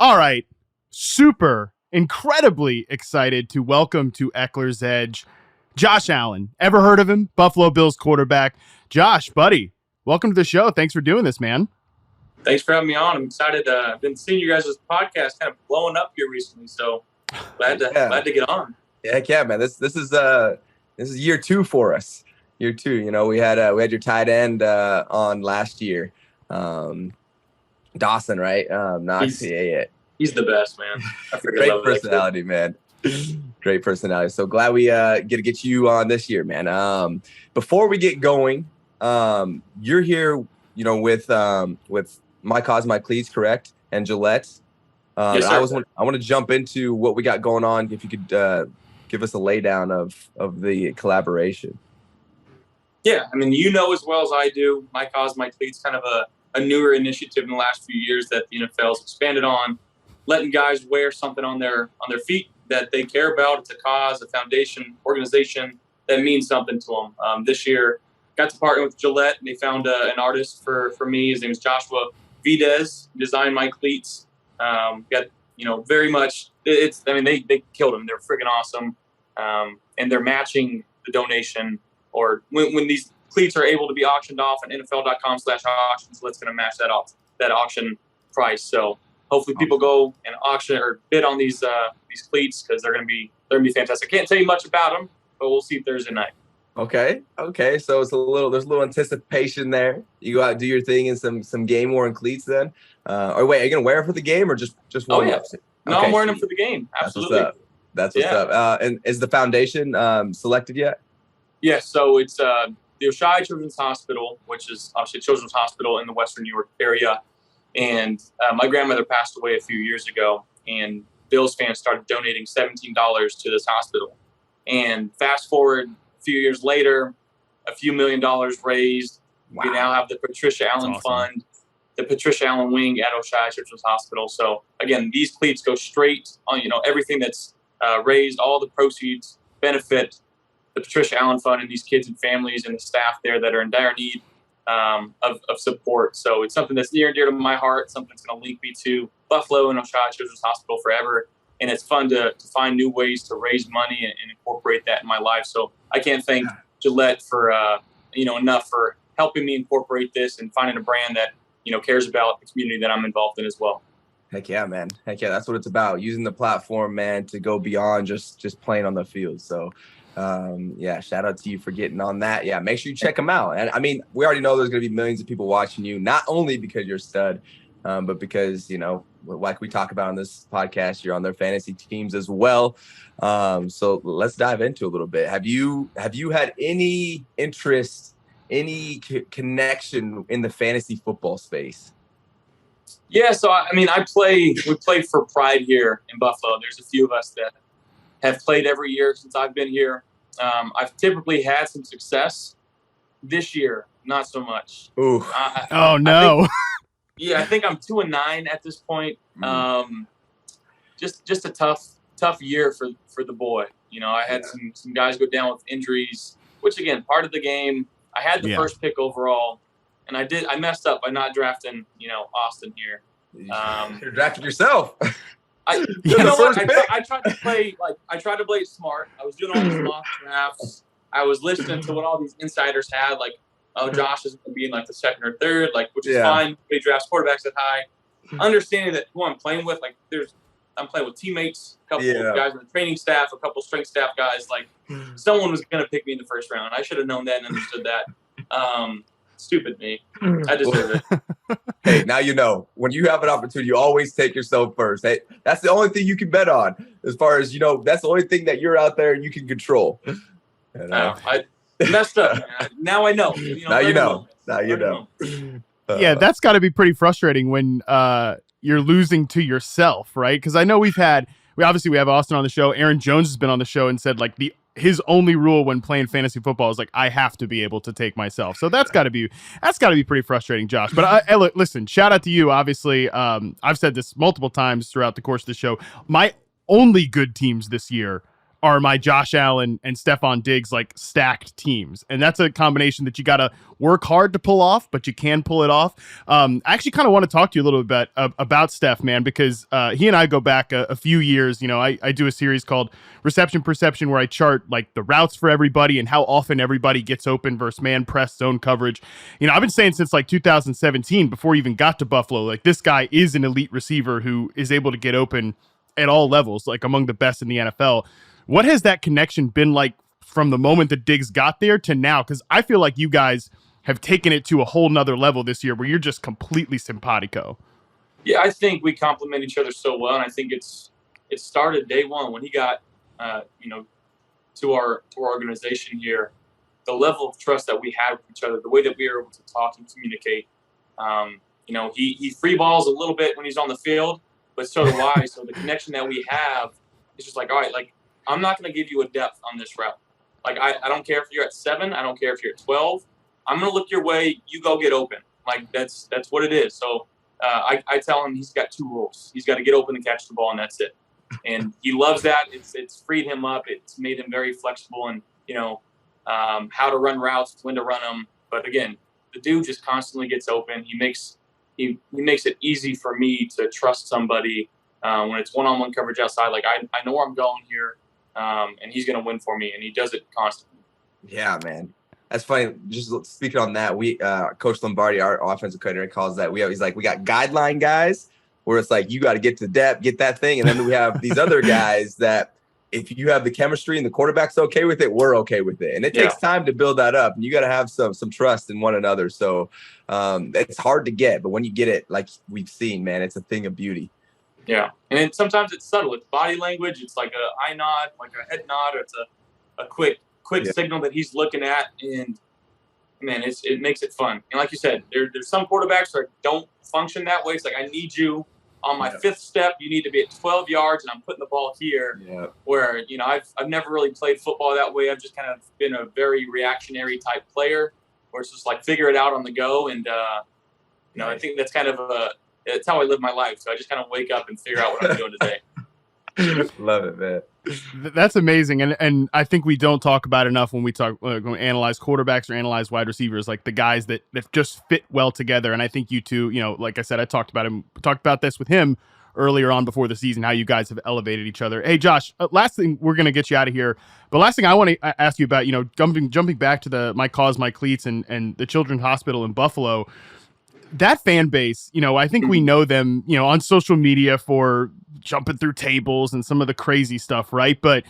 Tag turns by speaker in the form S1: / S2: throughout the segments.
S1: All right. Super, incredibly excited to welcome to Ekeler's Edge, Josh Allen. Ever heard of him? Buffalo Bills quarterback. Josh, buddy, welcome to the show. Thanks for doing this, man.
S2: Thanks for having me on. I'm excited. I've been seeing you guys' podcast kind of blowing up here recently, so glad to get on.
S3: Yeah, man. This is year 2 for us. Year 2. You know, we had your tight end on last year, Dawson, right?
S2: He's the best, man.
S3: Great personality, man. Great personality. So glad we get to get you on this year, man. Before we get going, you're here, you know, with My Cause, My Cleats, correct? And Gillette.
S2: Yes, sir.
S3: I want to jump into what we got going on. If you could give us a laydown of the collaboration.
S2: Yeah, I mean, you know as well as I do, My Cause, My Cleats, kind of a newer initiative in the last few years that the NFL's expanded on, letting guys wear something on their feet that they care about. It's a cause, a foundation, organization that means something to them. This year, got to partner with Gillette, and they found an artist for me. His name is Joshua Videz. Designed my cleats. Got, you know, very much. They killed him. They're freaking awesome, and they're matching the donation. Or when these cleats are able to be auctioned off on NFL.com/auctions, Gillette's going to match that auction price. So hopefully people go and auction or bid on these cleats because they're going to be fantastic. I can't tell you much about them, but we'll see Thursday night.
S3: Okay. So there's a little anticipation there. You go out and do your thing in some game worn cleats then. Or wait, are you gonna wear them for the game or just one?
S2: Oh yeah. No, I'm wearing them for the game. Absolutely.
S3: That's what's up. And is the foundation selected yet?
S2: Yeah. So it's the Oshai Children's Hospital, which is obviously a children's hospital in the Western New York area. And my grandmother passed away a few years ago, and Bills fans started donating $17 to this hospital. And fast forward a few years later, a few $1 million raised. Wow. We now have the Patricia Allen Fund, the Patricia Allen wing at Oshai Children's Hospital. So again, these cleats go straight on, you know, everything that's raised, all the proceeds benefit the Patricia Allen Fund and these kids and families and the staff there that are in dire need of support. So it's something that's near and dear to my heart, something that's going to link me to Buffalo and Oshai Children's Hospital forever. And it's fun to find new ways to raise money and incorporate that in my life. So I can't thank Gillette for, enough for helping me incorporate this and finding a brand that, you know, cares about the community that I'm involved in as well.
S3: Heck yeah, man. Heck yeah. That's what it's about. Using the platform, man, to go beyond just playing on the field. So, shout out to you for getting on that. Yeah, make sure you check them out. And I mean, we already know there's going to be millions of people watching you, not only because you're a stud, but because, you know, like we talk about on this podcast, you're on their fantasy teams as well. So let's dive into a little bit. Have you had any interest, any connection in the fantasy football space?
S2: Yeah, so we play for pride here in Buffalo. There's a few of us that have played every year since I've been here. I've typically had some success. This year, not so much.
S3: Ooh.
S1: Oh no.
S2: I think I'm 2-9 at this point. Just a tough year for the boy. You know, I had some guys go down with injuries, which again, part of the game. I had the first pick overall, and I messed up by not drafting, you know, Austin here.
S3: You drafted yourself.
S2: I tried to play it smart. I was doing all these mock drafts. I was listening to what all these insiders had, like, oh, Josh is going to be in like the second or third, like, which is fine. They draft quarterbacks at high. Understanding that who I'm playing with, like, I'm playing with teammates, a couple of guys on the training staff, a couple strength staff guys. Like, someone was going to pick me in the first round. I should have known that and understood that. Stupid me. I deserve it.
S3: Hey, now you know. When you have an opportunity, you always take yourself first. Hey, that's the only thing you can bet on. As far as, you know, that's the only thing that you're out there and you can control. You know?
S2: I messed up, man. Now I know.
S3: Now you know.
S1: Yeah, that's got to be pretty frustrating when you're losing to yourself, right? Because I know we have Austin on the show. Aaron Jones has been on the show and said like his only rule when playing fantasy football is like, I have to be able to take myself. So that's got to be pretty frustrating, Josh. But listen, shout out to you. Obviously, I've said this multiple times throughout the course of the show. My only good teams this year are my Josh Allen and Stefon Diggs like stacked teams. And that's a combination that you got to work hard to pull off, but you can pull it off. I actually kind of want to talk to you a little bit about Steph, man, because he and I go back a few years. You know, I do a series called Reception Perception where I chart like the routes for everybody and how often everybody gets open versus man press zone coverage. You know, I've been saying since like 2017, before he even got to Buffalo, like this guy is an elite receiver who is able to get open at all levels, like among the best in the NFL. What has that connection been like from the moment that Diggs got there to now? Because I feel like you guys have taken it to a whole nother level this year where you're just completely simpatico.
S2: Yeah, I think we complement each other so well, and I think it started day one when he got to our organization here. The level of trust that we had with each other, the way that we were able to talk and communicate. He free balls a little bit when he's on the field, but so do I. So the connection that we have is just like, all right, like I'm not going to give you a depth on this route. Like I don't care if you're at 7, I don't care if you're at 12. I'm going to look your way. You go get open. Like that's what it is. So I tell him he's got 2 rules. He's got to get open and catch the ball, and that's it. And he loves that. It's freed him up. It's made him very flexible and how to run routes, when to run them. But again, the dude just constantly gets open. He makes it easy for me to trust somebody when it's one-on-one coverage outside. Like I know where I'm going here, and he's going to win for me, and he does it constantly.
S3: Yeah, man. That's funny. Just speaking on that, we Coach Lombardi, our offensive coordinator, calls that he's like, we got guideline guys where it's like you got to get to depth, get that thing, and then we have these other guys that if you have the chemistry and the quarterback's okay with it, we're okay with it, and it takes time to build that up, and you got to have some trust in one another. So it's hard to get, but when you get it, like we've seen, man, it's a thing of beauty.
S2: Yeah, and sometimes it's subtle. It's body language. It's like a eye nod, like a head nod, or it's a quick signal that he's looking at, and man, it makes it fun. And like you said, there's some quarterbacks that don't function that way. It's like I need you on my 5th step. You need to be at 12 yards, and I'm putting the ball here. Yeah. Where I've never really played football that way. I've just kind of been a very reactionary type player, where it's just like figure it out on the go. And I think that's kind of it's how I live my life. So I just kind of wake up and figure out what I'm doing today.
S3: Love it, man.
S1: That's amazing, and I think we don't talk about enough when we when we analyze quarterbacks or analyze wide receivers, like the guys that just fit well together. And I think you two, like I said, I talked about this with him earlier on before the season, how you guys have elevated each other. Hey, Josh, last thing, we're gonna get you out of here, but last thing I want to ask you about, jumping back to the My Cause, My Cleats and the Children's Hospital in Buffalo. That fan base, I think we know them, on social media for jumping through tables and some of the crazy stuff, right? But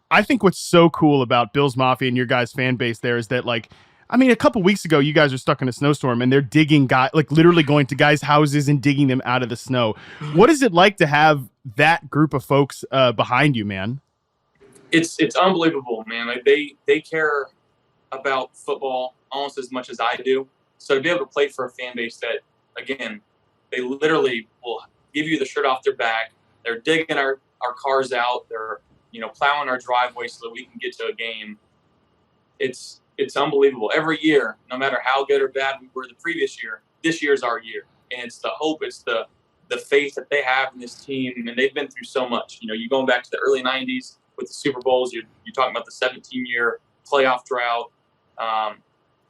S1: I think what's so cool about Bills Mafia and your guys' fan base there is that, a couple weeks ago, you guys are stuck in a snowstorm and they're digging literally going to guys' houses and digging them out of the snow. What is it like to have that group of folks behind you, man?
S2: It's unbelievable, man. Like they care about football almost as much as I do. So to be able to play for a fan base that, again, they literally will give you the shirt off their back. They're digging our cars out. They're, plowing our driveway so that we can get to a game. It's unbelievable. Every year, no matter how good or bad we were the previous year, this year's our year. And it's the hope, it's the faith that they have in this team. And they've been through so much. You're going back to the early 90s with the Super Bowls. You're talking about the 17-year playoff drought.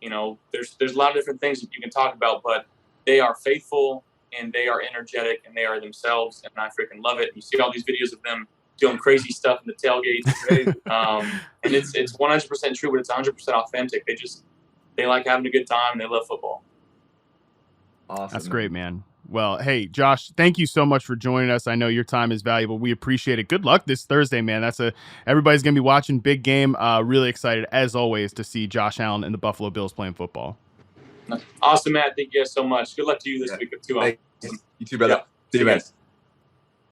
S2: There's a lot of different things that you can talk about, but they are faithful and they are energetic and they are themselves, and I freaking love it. You see all these videos of them doing crazy stuff in the tailgates, and it's 100% true, but it's 100% authentic. They like having a good time. And they love football.
S3: Awesome.
S1: That's great, man. Well, hey, Josh, thank you so much for joining us. I know your time is valuable. We appreciate it. Good luck this Thursday, man. Everybody's going to be watching big game. Really excited, as always, to see Josh Allen and the Buffalo Bills playing football.
S2: Awesome, Matt. Thank you guys so much. Good luck to you this week, too.
S3: You too, brother.
S2: Yep.
S3: See you, man.